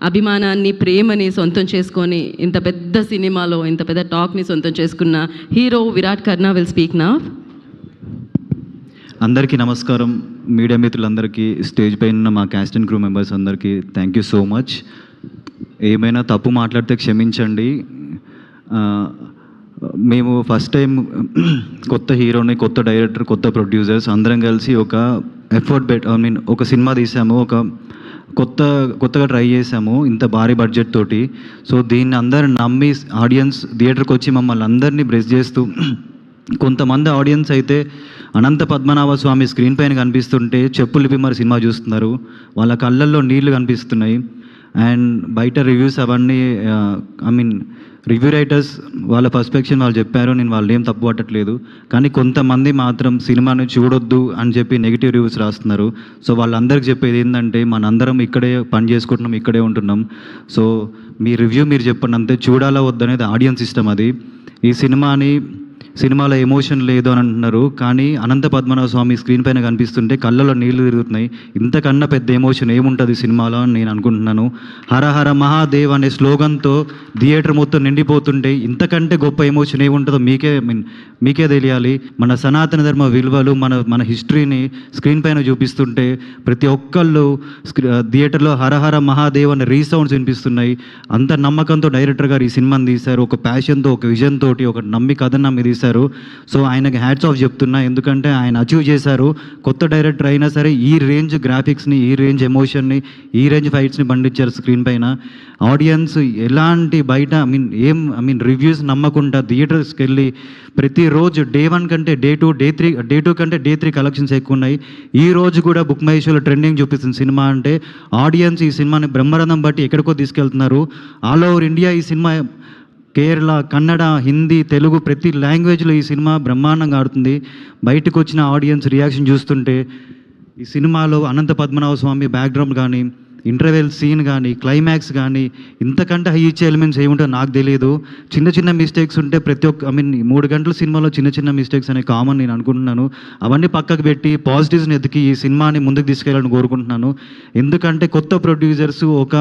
అభిమానాన్ని, ప్రేమని సొంతం చేసుకొని ఇంత పెద్ద సినిమాలో ఇంత పెద్ద టాక్ని సొంతం చేసుకున్న hero Virat Karna will speak now. అందరికీ నమస్కారం. మీడియా మిత్రులందరికీ, స్టేజ్ పైన మా క్యాస్ట్ అండ్ క్రూ మెంబర్స్ అందరికీ థ్యాంక్ యూ సో మచ్. ఏమైనా తప్పు మాట్లాడితే క్షమించండి. మేము ఫస్ట్ టైం కొత్త హీరోని, కొత్త డైరెక్టర్, కొత్త ప్రొడ్యూసర్స్ అందరం కలిసి ఒక ఎఫర్ట్ ఒక సినిమా తీసాము, ఒక కొత్తగా ట్రై చేసాము ఇంత భారీ బడ్జెట్ తోటి. సో దీన్ని అందరు నమ్మి ఆడియన్స్ థియేటర్కి వచ్చి మమ్మల్ని అందరినీ బ్లెస్ చేస్తూ, కొంతమంది ఆడియన్స్ అయితే అనంత పద్మనాభ స్వామి స్క్రీన్ పైన కనిపిస్తుంటే చెప్పులు విప్పి మరి సినిమా చూస్తున్నారు. వాళ్ళ కళ్ళల్లో నీళ్లు కనిపిస్తున్నాయి. అండ్ బయట రివ్యూస్ అవన్నీ రివ్యూ రైటర్స్ వాళ్ళ పర్స్పెక్షన్ వాళ్ళు చెప్పారు, నేను వాళ్ళు ఏం తప్పు పట్టట్లేదు. కానీ కొంతమంది మాత్రం సినిమాని చూడొద్దు అని చెప్పి నెగిటివ్ రివ్యూస్ రాస్తున్నారు. సో వాళ్ళందరికీ చెప్పేది ఏంటంటే, మనందరం ఇక్కడే పని చేసుకుంటున్నాం, ఇక్కడే ఉంటున్నాం. సో మీ రివ్యూ మీరు చెప్పండి అంతే, చూడాలా వద్దనేది ఆడియన్స్ ఇష్టం. అది ఈ సినిమాలో ఎమోషన్ లేదు అని అంటున్నారు, కానీ అనంత పద్మనాభ స్వామి స్క్రీన్ పైన కనిపిస్తుంటే కళ్ళలో నీళ్లు తిరుగుతున్నాయి. ఇంతకన్నా పెద్ద ఎమోషన్ ఏముంటుంది సినిమాలో అని నేను అనుకుంటున్నాను. హర హర మహాదేవ్ అనే స్లోగన్తో థియేటర్ మొత్తం నిండిపోతుంటే ఇంతకంటే గొప్ప ఎమోషన్ ఏముంటుందో మీకే తెలియాలి. మన సనాతన ధర్మ విలువలు, మన హిస్టరీని స్క్రీన్ పైన చూపిస్తుంటే ప్రతి ఒక్కళ్ళు థియేటర్లో హర హర మహాదేవ్ అనే రీసౌండ్స్ వినిపిస్తున్నాయి. అంత నమ్మకంతో డైరెక్టర్ గారు ఈ సినిమాని తీశారు, ఒక ప్యాషన్తో, ఒక విజన్ తోటి, ఒక కథను నమ్మి తీశారు. సో ఆయనకి హ్యాట్స్ ఆఫ్ చెప్తున్నా, ఎందుకంటే ఆయన అచీవ్ చేశారు. కొత్త డైరెక్టర్ అయినా సరే ఈ రేంజ్ గ్రాఫిక్స్ని, ఈ రేంజ్ ఎమోషన్ని, ఈ రేంజ్ ఫైట్స్ని పండించారు స్క్రీన్ పైన. ఆడియన్స్ ఎలాంటి బయట రివ్యూస్ నమ్మకుండా థియేటర్స్కి వెళ్ళి ప్రతిరోజు డే 1 కంటే డే 2, డే 2 కంటే డే 3 కలెక్షన్స్ ఎక్కువ ఉన్నాయి. ఈ రోజు కూడా బుక్ మై షోలో ట్రెండింగ్ చూపిస్తుంది సినిమా అంటే. ఆడియన్స్ ఈ సినిమాని బ్రహ్మరథం బట్టి ఎక్కడికో తీసుకెళ్తున్నారు. ఆల్ ఓవర్ ఇండియా ఈ సినిమా, కేరళ, కన్నడ, హిందీ, తెలుగు ప్రతి లాంగ్వేజ్లో ఈ సినిమా బ్రహ్మాండంగా ఆడుతుంది. బయటకు వచ్చిన ఆడియన్స్ రియాక్షన్ చూస్తుంటే ఈ సినిమాలో అనంత పద్మనాభ స్వామి బ్యాక్గ్రౌండ్ కానీ, ఇంటర్వెల్ సీన్ కానీ, క్లైమాక్స్ కానీ ఇంతకంటే హై ఇచ్చే ఎలిమెంట్స్ ఏముంటో నాకు తెలియదు. చిన్న మిస్టేక్స్ ఉంటే ప్రతి ఒక్క 3 గంటల సినిమాలో చిన్న మిస్టేక్స్ అనేవి కామన్ నేను అనుకుంటున్నాను. అవన్నీ పక్కకు పెట్టి పాజిటివ్స్ని ఎదికి ఈ సినిమాని ముందుకు తీసుకెళ్ళాలని కోరుకుంటున్నాను. ఎందుకంటే కొత్త ప్రొడ్యూసర్స్ ఒక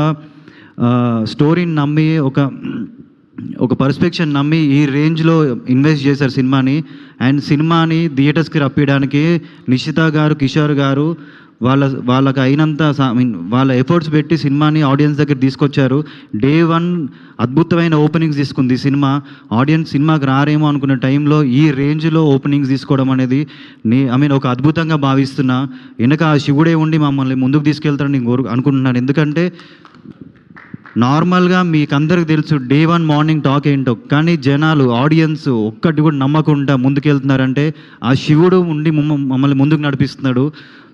స్టోరీని నమ్మి, ఒక పర్స్పెక్షన్ నమ్మి ఈ రేంజ్లో ఇన్వెస్ట్ చేశారు సినిమాని. అండ్ సినిమాని థియేటర్స్కి రప్పించడానికి నిషిత గారు, కిషోర్ గారు వాళ్ళకి అయినంత వాళ్ళ ఎఫర్ట్స్ పెట్టి సినిమాని ఆడియన్స్ దగ్గర తీసుకొచ్చారు. డే 1 అద్భుతమైన ఓపెనింగ్స్ తీసుకుంది ఈ సినిమా. ఆడియన్స్ సినిమాకి రారేమో అనుకున్న టైంలో ఈ రేంజ్లో ఓపెనింగ్స్ తీసుకోవడం అనేది ఒక అద్భుతంగా భావిస్తున్నా. వెనక ఆ శివుడే ఉండి మమ్మల్ని ముందుకు తీసుకెళ్తారని నేను అనుకుంటున్నాను. ఎందుకంటే నార్మల్గా మీకు అందరికి తెలుసు డే 1 మార్నింగ్ టాక్ ఏంటో, కానీ జనాలు, ఆడియన్స్ ఒక్కటి కూడా నమ్మకుండా ముందుకెళ్తున్నారంటే ఆ శివుడు ఉండి మమ్మల్ని ముందుకు నడిపిస్తున్నాడు.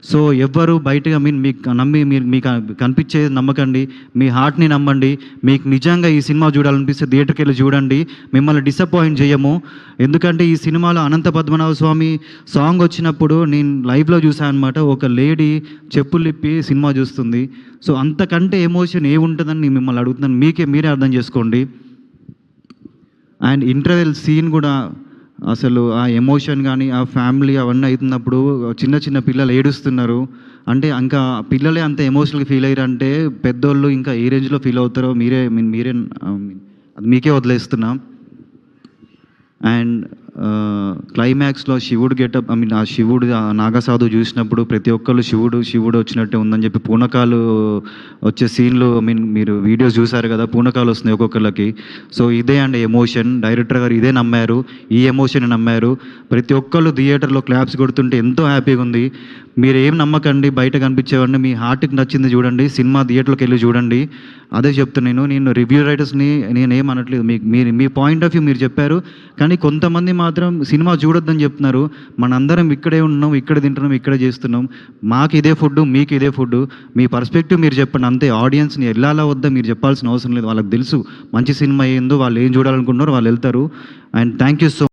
సో ఎవ్వరు బయటగా మీకు నమ్మి మీకు కనిపించేది నమ్మకండి, మీ హార్ట్ని నమ్మండి. మీకు నిజంగా ఈ సినిమా చూడాలనిపిస్తే థియేటర్కి వెళ్ళి చూడండి, మిమ్మల్ని డిసప్పాయింట్ చేయము. ఎందుకంటే ఈ సినిమాలో అనంత పద్మనాభ స్వామి సాంగ్ వచ్చినప్పుడు నేను లైవ్లో చూసాను అనమాట. ఒక లేడీ చెప్పులిప్పి సినిమా చూస్తుంది. సో అంతకంటే ఎమోషన్ ఏముంటుందని నేను మిమ్మల్ని అడుగుతున్నాను, మీరే అర్థం చేసుకోండి. అండ్ ఇంటర్వెల్ సీన్ కూడా అసలు ఆ ఎమోషన్ కానీ, ఆ ఫ్యామిలీ అవన్నీ అవుతున్నప్పుడు చిన్న పిల్లలు ఏడుస్తున్నారు. అంటే ఇంకా పిల్లలే అంత ఎమోషనల్గా ఫీల్ అయ్యారంటే పెద్దోళ్ళు ఇంకా ఏ రేంజ్లో ఫీల్ అవుతారో మీరే అది మీకే వదిలేస్తున్నా. అండ్ క్లైమాక్స్లో శివుడు గెటప్, ఆ శివుడు నాగసాధు చూసినప్పుడు ప్రతి ఒక్కళ్ళు శివుడు వచ్చినట్టే ఉందని చెప్పి పూనకాలు వచ్చే సీన్లు మీరు వీడియోస్ చూసారు కదా, పూనకాలు వస్తున్నాయి ఒక్కొక్కళ్ళకి. సో ఇదే అండి ఎమోషన్. డైరెక్టర్ గారు ఇదే నమ్మారు, ఈ ఎమోషన్ నమ్మారు. ప్రతి ఒక్కళ్ళు థియేటర్లో క్లాప్స్ కొడుతుంటే ఎంతో హ్యాపీగా ఉంది. మీరు ఏం నమ్మకండి, బయట కనిపించేవాడిని, మీ హార్ట్కి నచ్చింది చూడండి, సినిమా థియేటర్లోకి వెళ్ళి చూడండి. అదే చెప్తున్నాను. నేను రివ్యూ రైటర్స్ని నేనేం అనట్లేదు, మీ పాయింట్ ఆఫ్ వ్యూ మీరు చెప్పారు, కానీ కొంతమంది మాత్రం సినిమా చూడొద్దని చెప్తున్నారు. మనందరం ఇక్కడే ఉన్నాం, ఇక్కడ తింటున్నాం, ఇక్కడే చేస్తున్నాం. మాకు ఇదే ఫుడ్, మీకు ఇదే ఫుడ్. మీ పర్స్పెక్టివ్ మీరు చెప్పండి అంతే. ఆడియన్స్ని వెళ్ళాలా వద్దా మీరు చెప్పాల్సిన అవసరం లేదు. వాళ్ళకి తెలుసు మంచి సినిమా ఏందో, వాళ్ళు ఏం చూడాలనుకుంటున్నారో వాళ్ళు వెళ్తారు. And thank you so